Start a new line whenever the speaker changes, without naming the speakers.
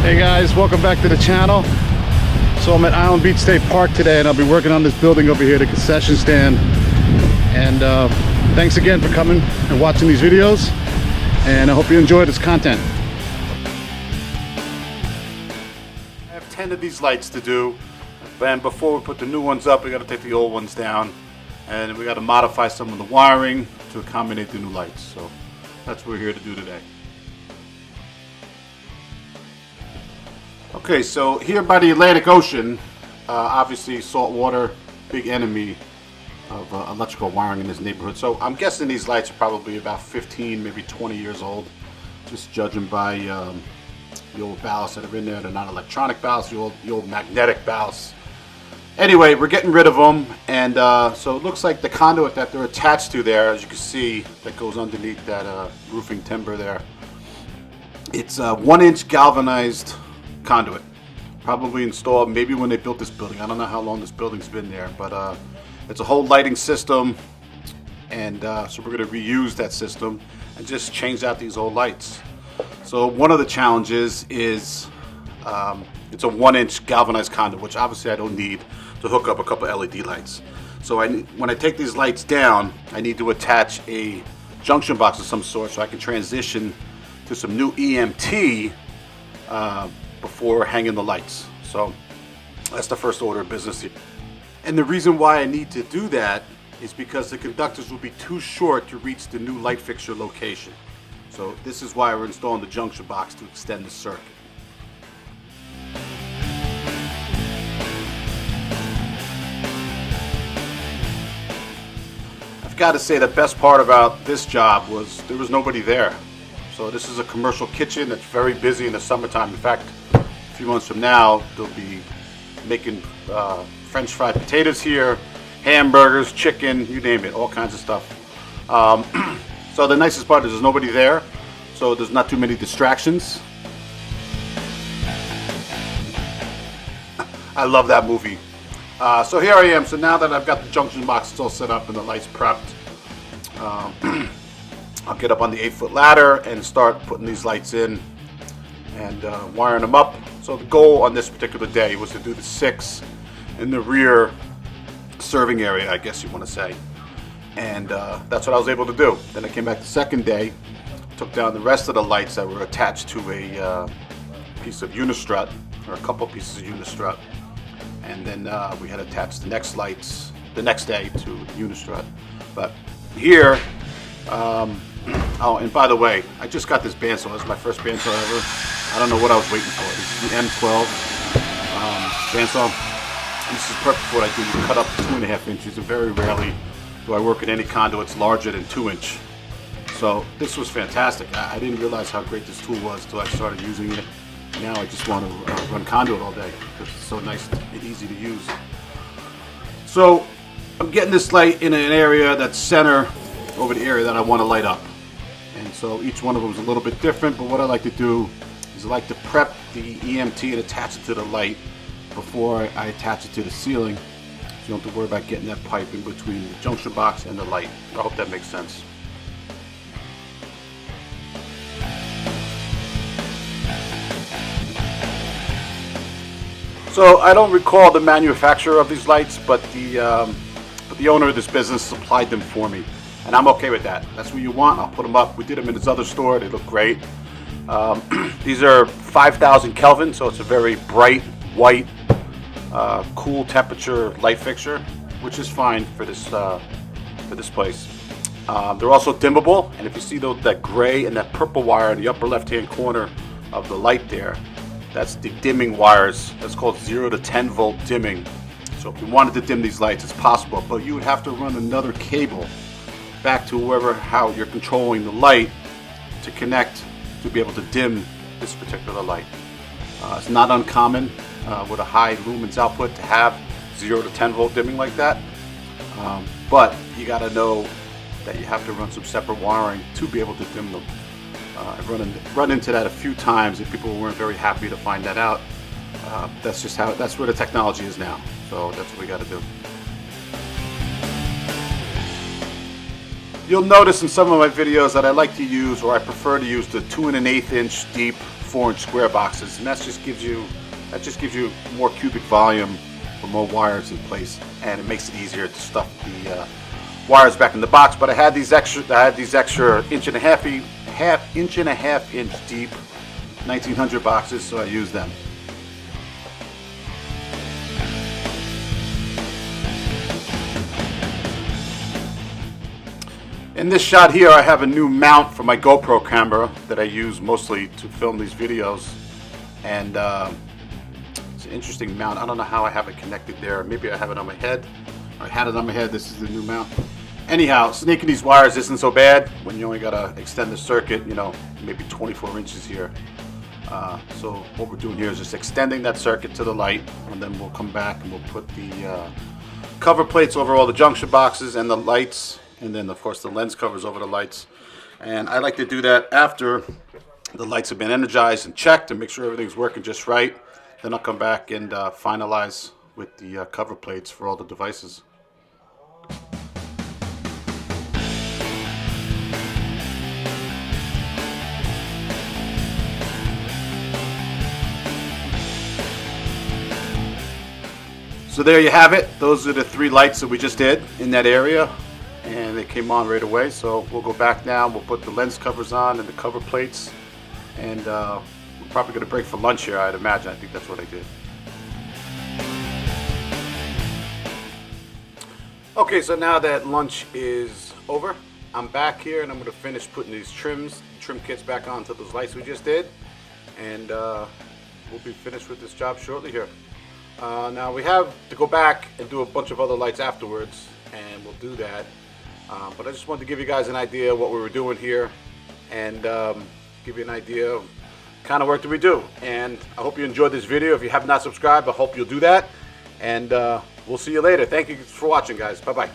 Hey guys, welcome back to the channel. So I'm at Island Beach State Park today and I'll be working on this building over here, the concession stand. And thanks again for coming and watching these videos, and I hope you enjoy this content. I have 10 of these lights to do, and before we put the new ones up we got to take the old ones down, and we got to modify some of the wiring to accommodate the new lights. So that's what we're here to do today. Okay, so here by the Atlantic Ocean, obviously salt water, big enemy of electrical wiring in this neighborhood. So I'm guessing these lights are probably about 15, maybe 20 years old, just judging by the old ballasts that are in there. They're not electronic ballasts, the old magnetic ballasts. Anyway, we're getting rid of them, and so it looks like the conduit that they're attached to there, as you can see, that goes underneath that roofing timber there. It's a 1-inch galvanized conduit, probably installed maybe when they built this building. I don't know how long this building's been there, but it's a whole lighting system, and so we're going to reuse that system and just change out these old lights. So one of the challenges is it's a 1-inch galvanized conduit, which obviously I don't need to hook up a couple LED lights. So when I take these lights down, I need to attach a junction box of some sort so I can transition to some new EMT before hanging the lights. So that's the first order of business here. And the reason why I need to do that is because the conductors will be too short to reach the new light fixture location. So this is why we're installing the junction box, to extend the circuit. I've got to say the best part about this job was there was nobody there. So this is a commercial kitchen that's very busy in the summertime. In fact, a few months from now, they'll be making French fried potatoes here, hamburgers, chicken, you name it, all kinds of stuff. So the nicest part is there's nobody there, so there's not too many distractions. I love that movie. So here I am. So now that I've got the junction boxes all set up and the lights prepped, I'll get up on the 8-foot ladder and start putting these lights in and wiring them up. So the goal on this particular day was to do the 6 in the rear serving area, I guess you want to say. And that's what I was able to do. Then I came back the second day, took down the rest of the lights that were attached to a piece of unistrut, or a couple pieces of unistrut. And then we had attached the next lights the next day to the unistrut. But here, oh, and by the way, I just got this bandsaw. This is my first bandsaw ever. I don't know what I was waiting for. This is the M12 bandsaw. This is perfect for what I do. You cut up to 2.5 inches, and very rarely do I work with any conduits larger than 2-inch. So this was fantastic. I didn't realize how great this tool was until I started using it. Now I just want to run conduit all day because it's so nice and easy to use. So I'm getting this light in an area that's center over the area that I want to light up. And so each one of them is a little bit different, but what I like to do is I like to prep the EMT and attach it to the light before I attach it to the ceiling, so you don't have to worry about getting that pipe in between the junction box and the light. I hope that makes sense. So I don't recall the manufacturer of these lights, but the owner of this business supplied them for me, and I'm okay with that. That's what you want. I'll put them up. We did them in this other store. They look great. These are 5,000 Kelvin, so it's a very bright, white, cool temperature light fixture, which is fine for this place. They're also dimmable, and if you see that gray and that purple wire in the upper left-hand corner of the light there, that's the dimming wires. That's called 0 to 10 volt dimming. So if you wanted to dim these lights, it's possible, but you would have to run another cable back to how you're controlling the light to connect to be able to dim this particular light. It's not uncommon with a high lumens output to have 0 to 10 volt dimming like that, but you got to know that you have to run some separate wiring to be able to dim them. I've run into that a few times, and people weren't very happy to find that out. That's where the technology is now. So that's what we got to do. You'll notice in some of my videos that I like to use, or I prefer to use, the 2 1/8 inch deep 4-inch square boxes, and that just gives you more cubic volume for more wires in place, and it makes it easier to stuff the wires back in the box. But I had these extra inch and a half inch deep 1900 boxes, so I used them. In this shot here, I have a new mount for my GoPro camera that I use mostly to film these videos, and it's an interesting mount. I don't know how I have it connected there. Maybe I have it on my head. I had it on my head. This is the new mount. Anyhow, snaking these wires isn't so bad when you only gotta extend the circuit, you know, maybe 24 inches here. So what we're doing here is just extending that circuit to the light, and then we'll come back and we'll put the cover plates over all the junction boxes and the lights, and then of course the lens covers over the lights. And I like to do that after the lights have been energized and checked and make sure everything's working just right. Then I'll come back and finalize with the cover plates for all the devices. So there you have it. Those are the 3 lights that we just did in that area, and they came on right away. So we'll go back now, we'll put the lens covers on and the cover plates, and we're probably going to break for lunch here, I'd imagine. I think that's what I did. Okay, so now that lunch is over, I'm back here and I'm going to finish putting these trim kits back onto those lights we just did, and we'll be finished with this job shortly here. Now we have to go back and do a bunch of other lights afterwards, and we'll do that. But I just wanted to give you guys an idea of what we were doing here, and give you an idea of kind of work that we do. And I hope you enjoyed this video. If you have not subscribed, I hope you'll do that. And we'll see you later. Thank you for watching, guys. Bye-bye.